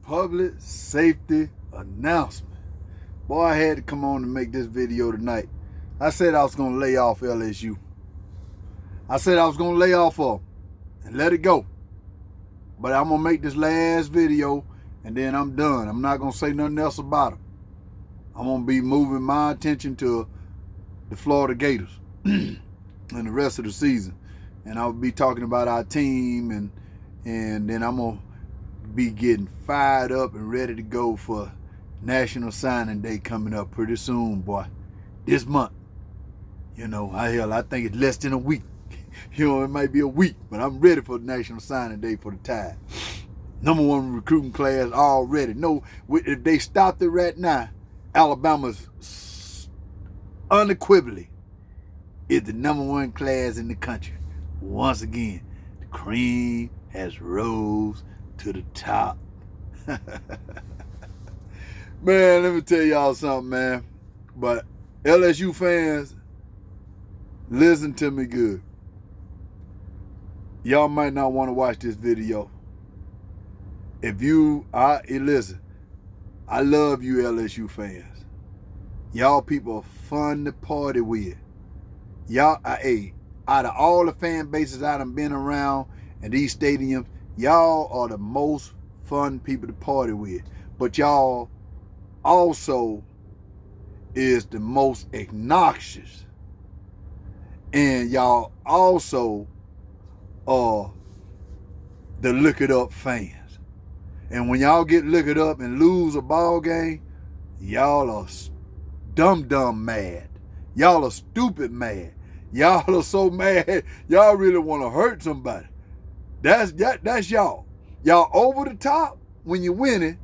public safety announcement. Boy, I had to come on and make this video tonight. I said I was going to lay off LSU. I said I was going to lay off of them and let it go. But I'm going to make this last video and then I'm done. I'm not going to say nothing else about them. I'm going to be moving my attention to the Florida Gators and the rest of the season. And I'll be talking about our team and then I'm going to be getting fired up and ready to go for National Signing Day coming up pretty soon, boy. This month. You know, I think it's less than a week. You know, it might be a week, but I'm ready for National Signing Day for the Tide. #1 recruiting class already. No, if they stopped it right now, Alabama's unequivocally is the #1 class in the country. Once again, the cream has rose to the top. Man, let me tell y'all something, man. But LSU fans, listen to me good. Y'all might not want to watch this video. Listen, I love you LSU fans. Y'all people are fun to party with. Y'all, out of all the fan bases I done been around and these stadiums, y'all are the most fun people to party with. But y'all also is the most obnoxious. And y'all also are the look it up fans. And when y'all get look it up and lose a ball game, y'all are dumb mad. Y'all are stupid mad. Y'all are so mad, y'all really want to hurt somebody. That's y'all. Y'all over the top when you win it,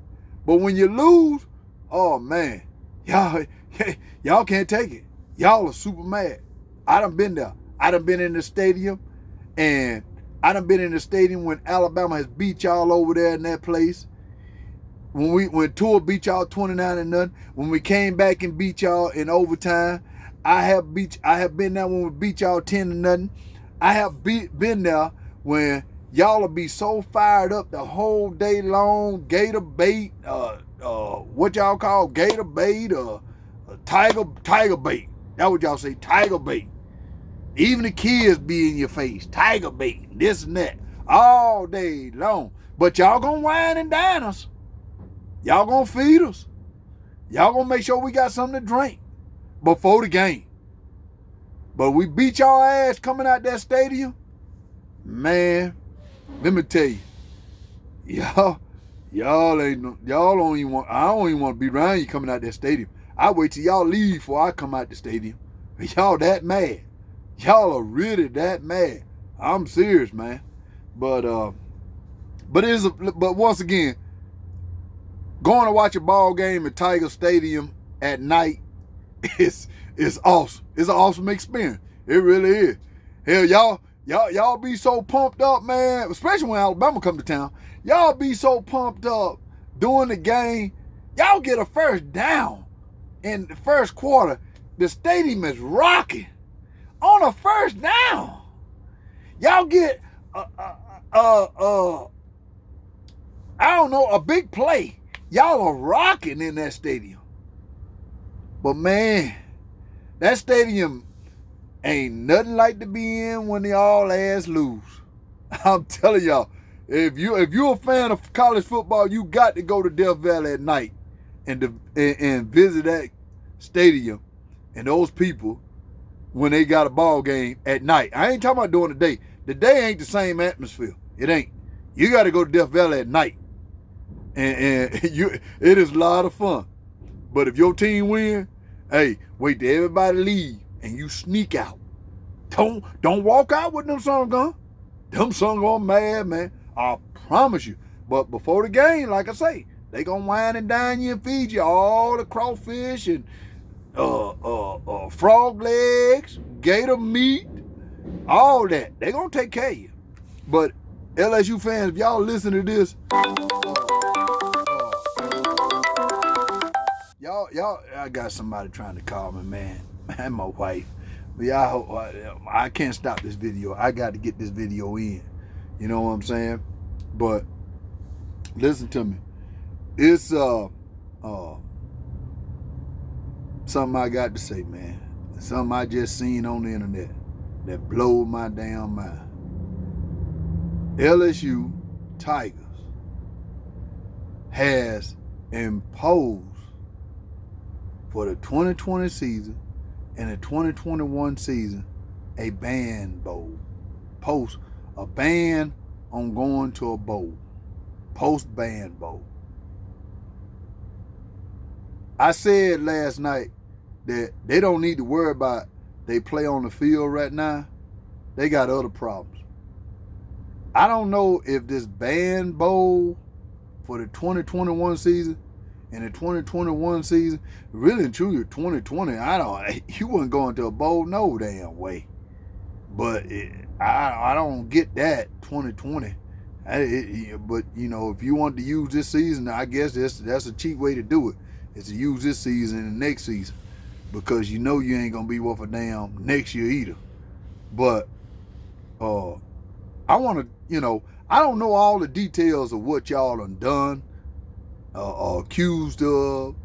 but when you lose, oh man, y'all can't take it. Y'all are super mad. I done been there. I done been in the stadium, and I done been in the stadium when Alabama has beat y'all over there in that place. When Tua beat y'all 29-0, when we came back and beat y'all in overtime, I have been there when we beat y'all 10-0. I have been there when y'all will be so fired up the whole day long, gator bait, what y'all call gator bait, tiger bait. That's what y'all say, tiger bait. Even the kids be in your face, tiger bait, this and that, all day long. But y'all gonna wine and dine us. Y'all gonna feed us. Y'all gonna make sure we got something to drink before the game. But we beat y'all ass coming out that stadium. Man, let me tell you, y'all don't even want, I don't even want to be around you coming out that stadium. I wait till y'all leave before I come out the stadium. Y'all that mad. Y'all are really that mad. I'm serious, man. But once again, going to watch a ball game at Tiger Stadium at night is awesome. It's an awesome experience. It really is. Hell, y'all be so pumped up, man, especially when Alabama come to town. Y'all be so pumped up during the game. Y'all get a first down in the first quarter. The stadium is rocking on a first down. Y'all get I don't know, a big play. Y'all are rocking in that stadium. But man, that stadium ain't nothing like to be in when they all ass lose. I'm telling y'all, if you're a fan of college football, you got to go to Death Valley at night and visit that stadium and those people when they got a ball game at night. I ain't talking about during the day. The day ain't the same atmosphere. It ain't. You got to go to Death Valley at night. And it is a lot of fun. But if your team win, hey, wait till everybody leave and you sneak out. Don't walk out with them sun gun. Them sun gun mad, man. I promise you. But before the game, like I say, they gonna wine and dine you and feed you all the crawfish and frog legs, gator meat, all that. They gonna take care of you. But LSU fans, if y'all listen to this, y'all, I got somebody trying to call me, man. And my wife. But I can't stop this video. I got to get this video in. You know what I'm saying? But listen to me. it's something I got to say, man. Something I just seen on the internet that blowed my damn mind. LSU Tigers has imposed for the 2020 season and the 2021 season a ban bowl. A ban on going to a bowl. Post-ban bowl. I said last night that they don't need to worry about they play on the field right now. They got other problems. I don't know if this ban bowl for the 2021 season and the 2021 season, really and truly 2020, you wouldn't go into a bowl no damn way. But I don't get that 2020. But you know, if you want to use this season, I guess that's a cheap way to do it. Is to use this season and the next season, because you know you ain't gonna be worth a damn next year either. But I want to, you know, I don't know all the details of what y'all done, accused of,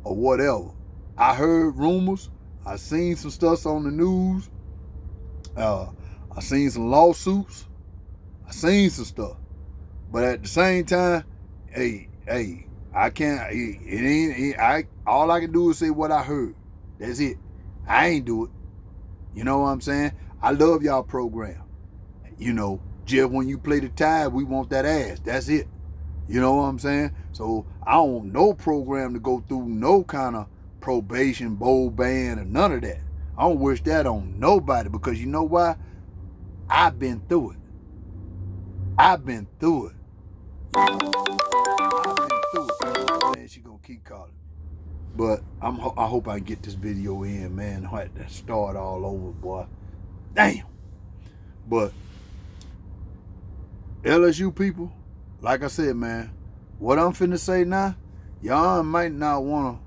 or whatever. I heard rumors. I seen some stuff on the news. I seen some lawsuits. I seen some stuff. But at the same time, hey, I can't. All I can do is say what I heard. That's it. I ain't do it. You know what I'm saying? I love y'all program. You know, just when you play the Tide, we want that ass. That's it. You know what I'm saying? So I don't want no program to go through no kind of probation, bowl ban, or none of that. I don't wish that on nobody, because you know why? I've been through it. I've been through it. I've been through it. Man, she gonna keep calling me. But I hope I can get this video in, man. I had to start all over, boy. Damn. But LSU people, like I said, man, what I'm finna say now, y'all might not wanna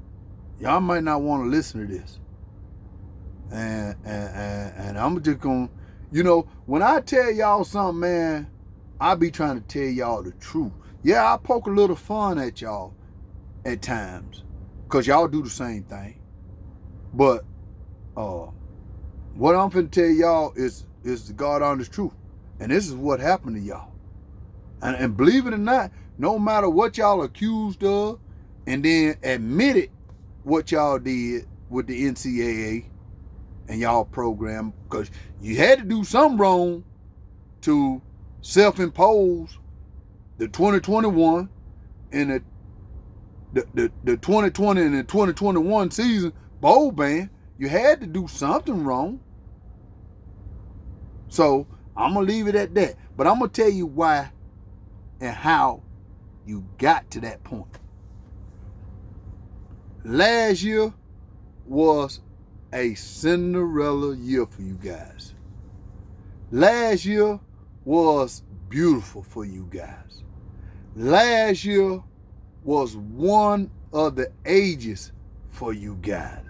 listen to this. And I'm just gonna, you know, when I tell y'all something, man, I be trying to tell y'all the truth. Yeah, I poke a little fun at y'all at times, because y'all do the same thing. But what I'm finna tell y'all is the God honest truth. And this is what happened to y'all. And believe it or not, no matter what y'all accused of, and then admitted what y'all did with the NCAA and y'all program, because you had to do something wrong to self-impose the 2021 and the 2020 and the 2021 season bowl ban. You had to do something wrong. So I'm gonna leave it at that. But I'm gonna tell you why and how you got to that point. Last year was a Cinderella year for you guys. Last year was beautiful for you guys. Last year was one of the ages for you guys.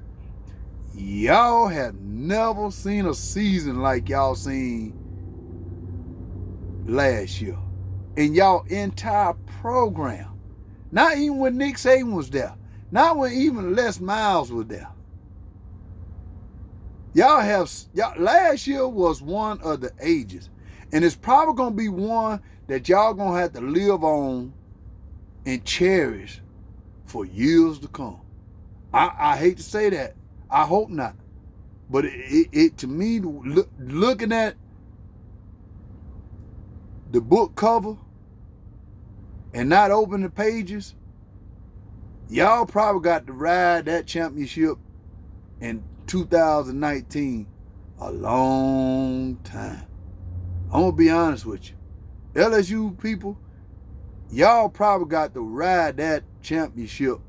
Y'all have never seen a season like y'all seen last year in y'all entire program. Not even when Nick Saban was there. Not when even Les Miles was there. Last year was one of the ages. And it's probably going to be one that y'all going to have to live on and cherish for years to come. I hate to say that. I hope not. But it to me, looking at the book cover and not opening the pages, y'all probably got to ride that championship in 2019 a long time. I'm going to be honest with you. LSU people, y'all probably got to ride that championship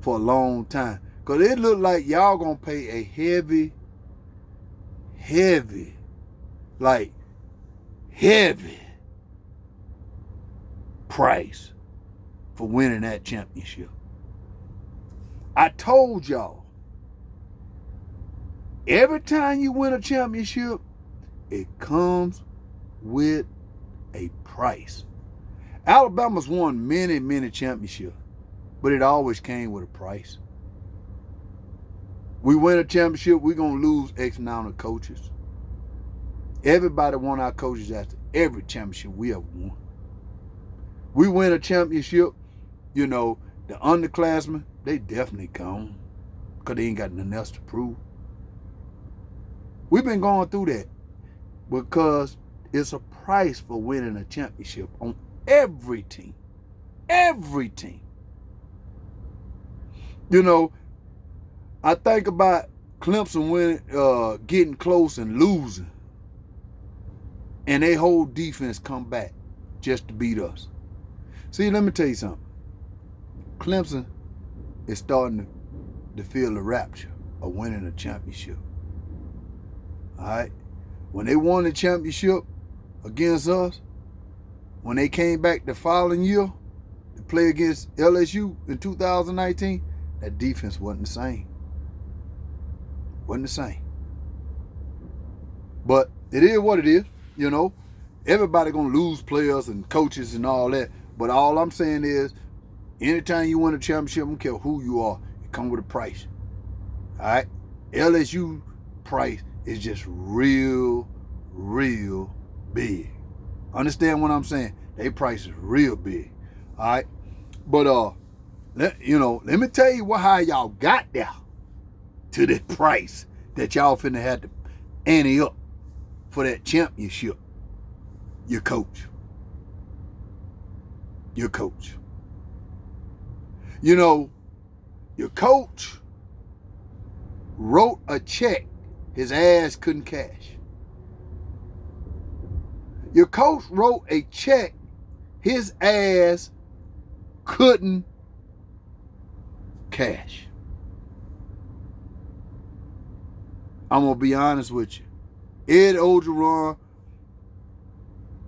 for a long time. Because it look like y'all going to pay a heavy price for winning that championship. I told y'all, every time you win a championship, it comes with a price. Alabama's won many, many championships, but it always came with a price. We win a championship, we're going to lose X amount of coaches. Everybody want our coaches after every championship we have won. We win a championship, you know, the underclassmen, they definitely gone because they ain't got nothing else to prove. We've been going through that because it's a price for winning a championship on every team. Every team. You know, I think about Clemson winning, getting close and losing. And their whole defense come back just to beat us. See, let me tell you something. Clemson is starting to feel the rapture of winning a championship. All right? When they won the championship against us, when they came back the following year to play against LSU in 2019, that defense wasn't the same. Wasn't the same. But it is what it is, you know. Everybody gonna lose players and coaches and all that. But all I'm saying is, anytime you win a championship, I don't care who you are, it comes with a price. All right? LSU price is just real, real big. Understand what I'm saying? Their price is real big. All right? But let me tell you how y'all got there to the price that y'all finna have to ante up for that championship. Your coach. Your coach. You know, your coach wrote a check his ass couldn't cash. Your coach wrote a check his ass couldn't cash. I'm going to be honest with you. Ed Orgeron,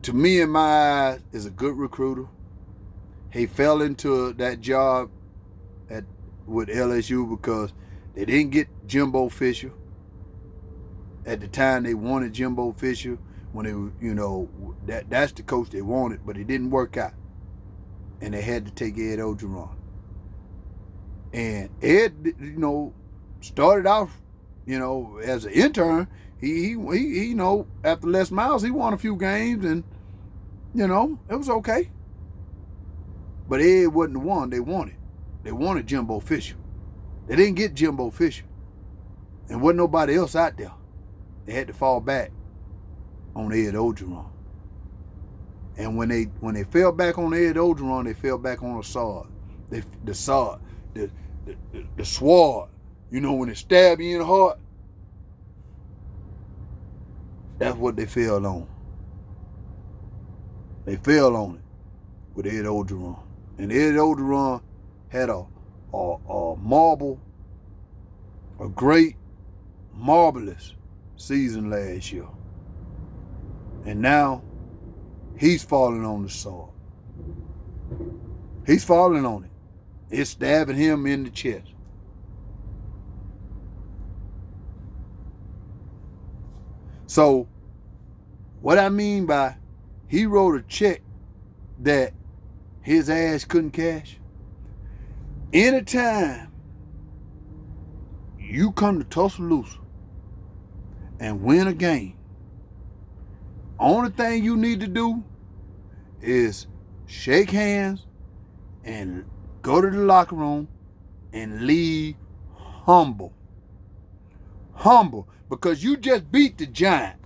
to me in my eyes, is a good recruiter. He fell into that job with LSU because they didn't get Jimbo Fisher. At the time, they wanted Jimbo Fisher when they, that's the coach they wanted, but it didn't work out. And they had to take Ed Orgeron. And Ed, started off, as an intern. He after Les Miles, he won a few games, and it was okay. But Ed wasn't the one they wanted. They wanted Jimbo Fisher. They didn't get Jimbo Fisher, and wasn't nobody else out there. They had to fall back on Ed Orgeron. And when they fell back on Ed Orgeron, they fell back on the sword. The sword, the sword. When it stab you in the heart, that's what they fell on. They fell on it with Ed Orgeron. And Ed Orgeron had a great, marvelous season last year. And now he's falling on the sword. He's falling on it. It's stabbing him in the chest. So, what I mean by he wrote a check that his ass couldn't cash. Anytime you come to Tuscaloosa and win a game, only thing you need to do is shake hands and go to the locker room and leave humble. Humble, because you just beat the Giant.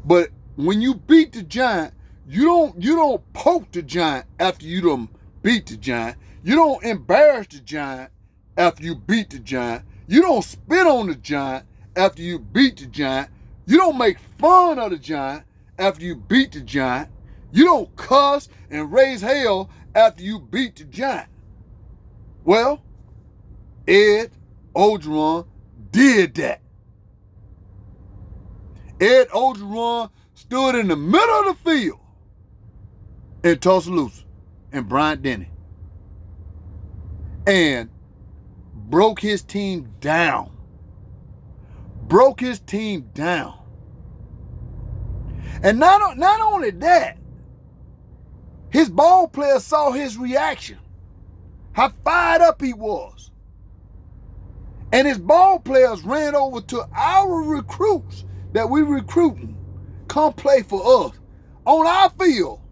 But when you beat the Giant, you don't poke the Giant after you done beat the Giant. You don't embarrass the Giant after you beat the Giant. You don't spit on the Giant after you beat the Giant. You don't make fun of the Giant after you beat the Giant. You don't cuss and raise hell after you beat the Giant. Well, Ed Orgeron did that. Ed Orgeron stood in the middle of the field in Tuscaloosa and Bryant-Denny and broke his team down. Broke his team down. And not only that, His ball players saw his reaction, how fired up he was. And his ball players ran over to our recruits that we recruiting, come play for us on our field.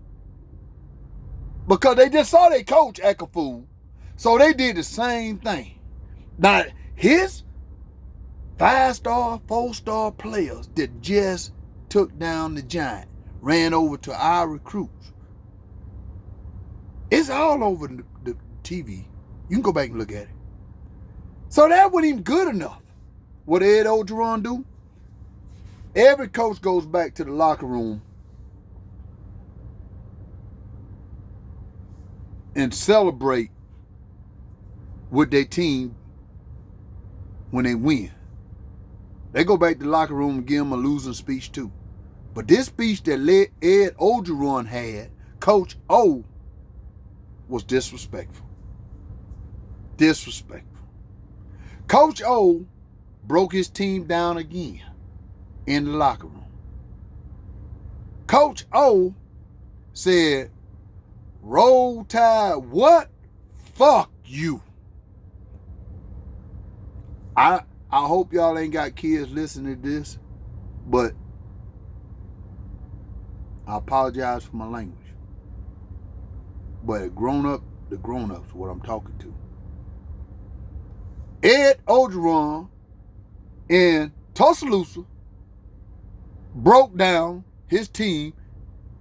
Because they just saw their coach act a fool. So they did the same thing. Now, his 5-star, 4-star players that just took down the Giant ran over to our recruits. It's all over the TV. You can go back and look at it. So that wasn't even good enough. What Ed Orgeron do? Every coach goes back to the locker room and celebrate with their team when they win. They go back to the locker room and give them a losing speech too. But this speech that Ed Orgeron had, Coach O, was disrespectful. Disrespectful. Coach O broke his team down again in the locker room. Coach O said, "Roll Tide, what? Fuck you." I hope y'all ain't got kids listening to this, but I apologize for my language. But the grown-ups, what I'm talking to. Ed Orgeron in Tuscaloosa broke down his team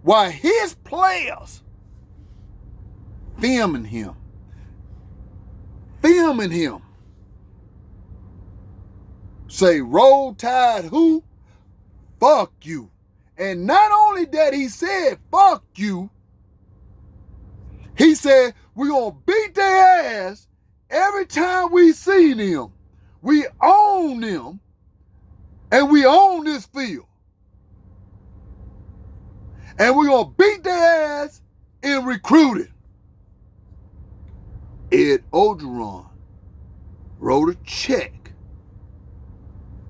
while his players filming him. Say, "Roll Tide who? Fuck you." And not only that he said, "Fuck you," he said, "We're going to beat their ass every time we see them. We own them, and we own this field. And we're going to beat their ass in recruiting." Ed Orgeron wrote a check.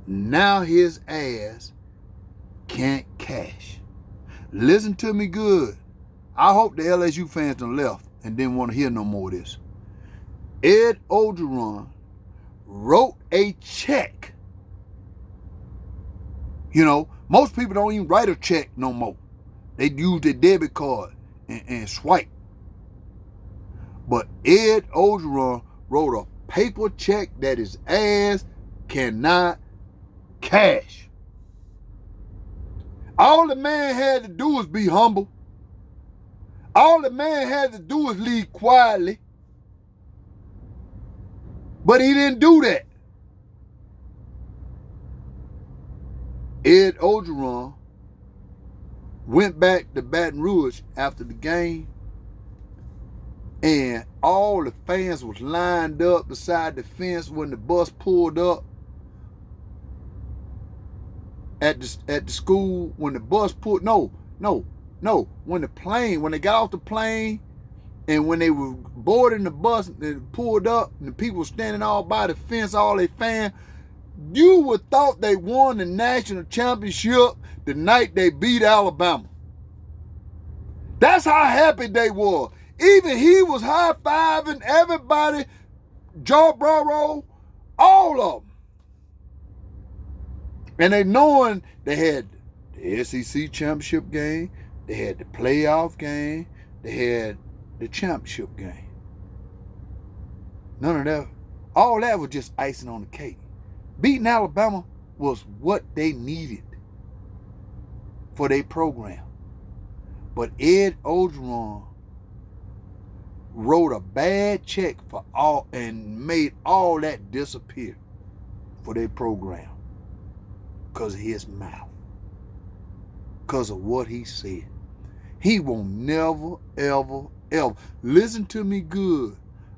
Now his ass can't cash. Listen to me good. I hope the LSU fans done left and didn't want to hear no more of this. Ed Orgeron wrote a check. You know, most people don't even write a check no more. They use their debit card and swipe. But Ed Orgeron wrote a paper check that his ass cannot cash. All the man had to do was be humble. All the man had to do was leave quietly. But he didn't do that. Ed Orgeron went back to Baton Rouge after the game, and all the fans was lined up beside the fence when the bus pulled up at the school. When the bus pulled, when they got off the plane and when they were boarding the bus and it pulled up and the people were standing all by the fence, all they fans, you would thought they won the national championship the night they beat Alabama. That's how happy they were. Even he was high-fiving everybody, Joe Burrow, all of them. And they knowing they had the SEC championship game, they had the playoff game, they had the championship game. None of that, all that was just icing on the cake. Beating Alabama was what they needed for their program. But Ed Orgeron wrote a bad check for all and made all that disappear for their program because of his mouth, because of what he said. He will never, ever, ever. Listen to me good.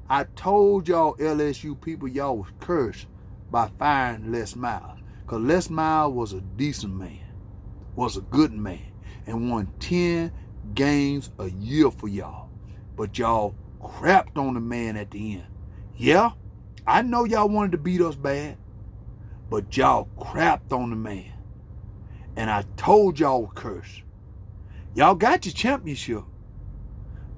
I told y'all LSU people, y'all was cursed by firing Les Miles, because Les Miles was a decent man, was a good man, and won 10 games a year for y'all. But y'all crapped on the man at the end. Yeah, I know y'all wanted to beat us bad, but y'all crapped on the man. And I told y'all curse. Y'all got your championship,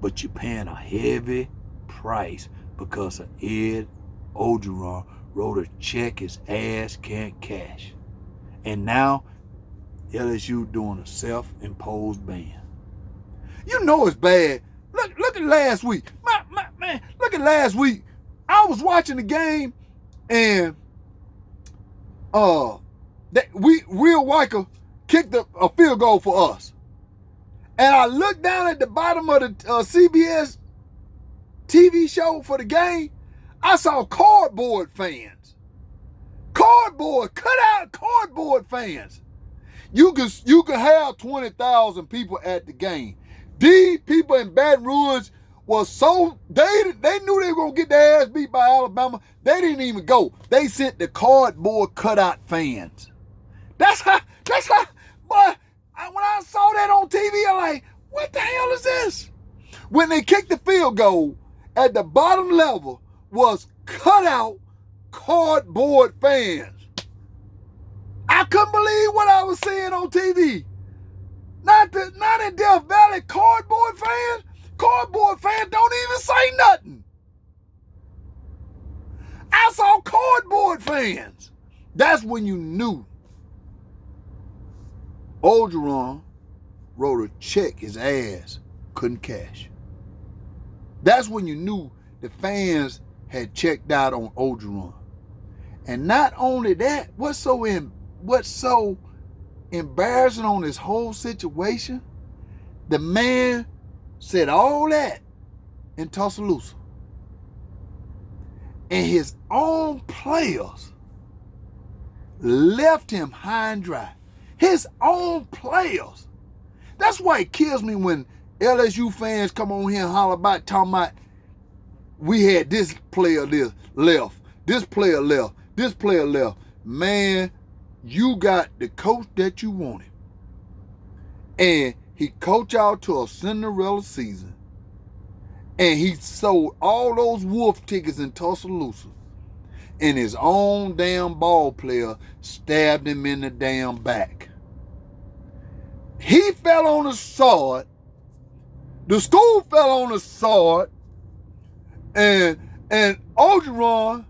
but you're paying a heavy price because of Ed Orgeron wrote a check his ass can't cash. And now LSU doing a self-imposed ban. You know it's bad. Look at last week. Man, look at last week. I was watching the game and Will Weicker kicked a field goal for us. And I looked down at the bottom of the CBS TV show for the game. I saw cardboard fans. Cut out cardboard fans. You can have 20,000 people at the game. These people in Baton Rouge was so, they knew they were going to get their ass beat by Alabama. They didn't even go. They sent the cardboard cutout fans. That's how, boy, when I saw that on TV, I'm like, what the hell is this? When they kicked the field goal, at the bottom level was cutout cardboard fans. I couldn't believe what I was seeing on TV. Not in Death Valley, cardboard fans. Cardboard fans don't even say nothing. I saw cardboard fans. That's when you knew Orgeron wrote a check his ass couldn't cash. That's when you knew the fans had checked out on Orgeron. And not only that, what's so embarrassing on this whole situation, the man said all that in Tuscaloosa. And his own players left him high and dry. His own players. That's why it kills me when LSU fans come on here and holler about, talking about, we had this player left, this player left, this player left. Man, you got the coach that you wanted. And he coached out to a Cinderella season. And he sold all those wolf tickets in Tuscaloosa. And his own damn ball player stabbed him in the damn back. He fell on the sword. The school fell on the sword. And Orgeron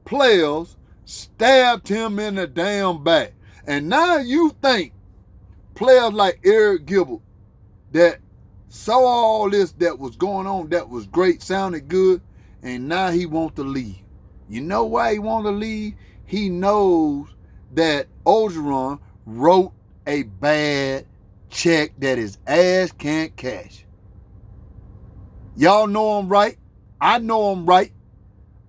players stabbed him in the damn back. And now you think players like Eric Gilbert that saw all this that was going on, that was great, sounded good, and now he wants to leave. You know why he wants to leave? He knows that Orgeron wrote a bad check that his ass can't cash. Y'all know I'm right. I know I'm right.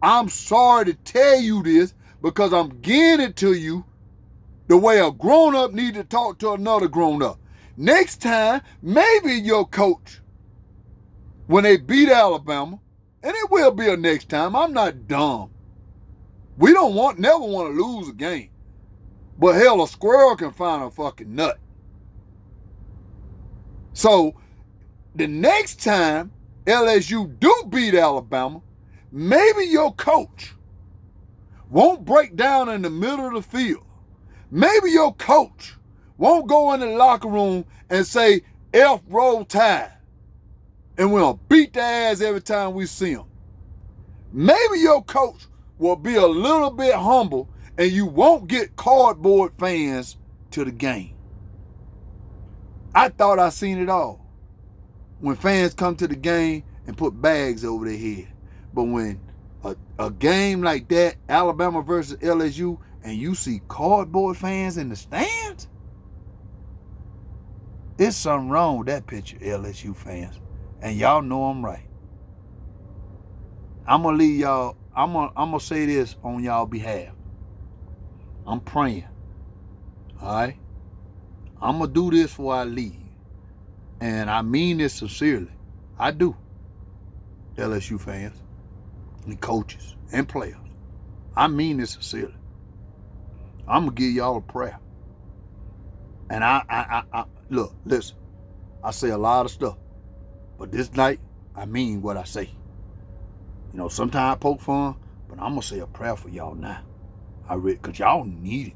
I'm sorry to tell you this because I'm getting it to you the way a grown-up need to talk to another grown-up. Next time, maybe your coach, when they beat Alabama, and it will be a next time, I'm not dumb. We never want to lose a game. But hell, a squirrel can find a fucking nut. So, the next time LSU do beat Alabama, maybe your coach won't break down in the middle of the field. Maybe your coach won't go in the locker room and say, F roll tide, and we'll beat their ass every time we see them. Maybe your coach will be a little bit humble and you won't get cardboard fans to the game. I thought I seen it all. When fans come to the game and put bags over their head. But when a game like that, Alabama versus LSU, and you see cardboard fans in the stands, it's something wrong with that picture, LSU fans. And y'all know I'm right. I'm going to leave y'all, I'm gonna say this on y'all behalf. I'm praying. All right? I'm going to do this before I leave. And I mean this sincerely. I do. LSU fans and coaches and players. I mean this sincerely. I'm going to give y'all a prayer. And I look, listen, I say a lot of stuff. But this night, I mean what I say. You know, sometimes I poke fun, but I'm going to say a prayer for y'all now. Because y'all need it.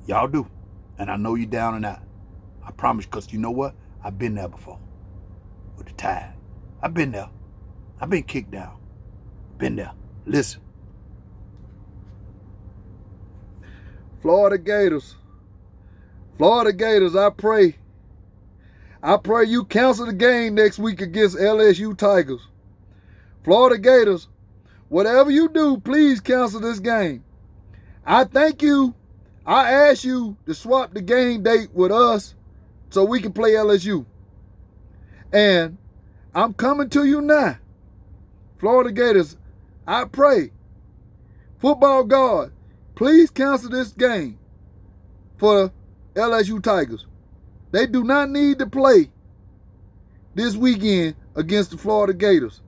Y'all do. And I know you down and out. I promise, because you know what? I've been there before with the Tide. I've been there. I've been kicked out. Been there. Listen. Florida Gators. Florida Gators, I pray you cancel the game next week against LSU Tigers. Florida Gators, whatever you do, please cancel this game. I thank you. I ask you to swap the game date with us so we can play LSU. And I'm coming to you now. Florida Gators, I pray. Football God, please cancel this game for LSU Tigers. They do not need to play this weekend against the Florida Gators.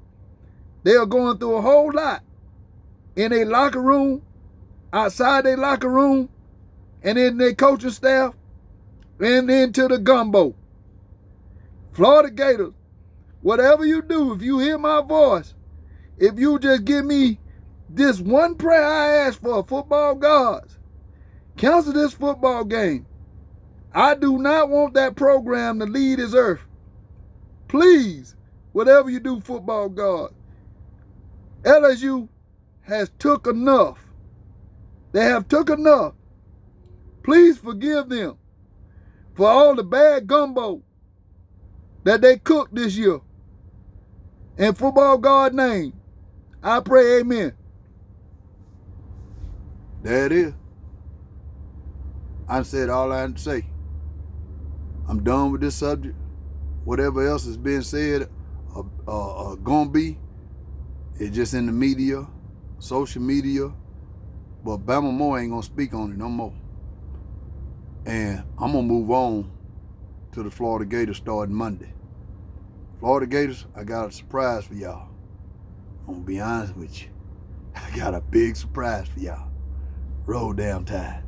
They are going through a whole lot in their locker room, outside their locker room, and in their coaching staff, and into the gumbo. Florida Gators, whatever you do, if you hear my voice, if you just give me this one prayer I ask for, football gods, cancel this football game. I do not want that program to leave this earth. Please, whatever you do, football god. LSU has took enough. They have took enough. Please forgive them for all the bad gumbo that they cooked this year. In football God's name, I pray amen. There it is. I said all I had to say. I'm done with this subject. Whatever else is being said gonna be, it's just in the media, social media. But Bama Moore ain't gonna speak on it no more. And I'm gonna move on to the Florida Gators starting Monday. Florida Gators, I got a surprise for y'all. I'm gonna be honest with you. I got a big surprise for y'all. Roll down Tide.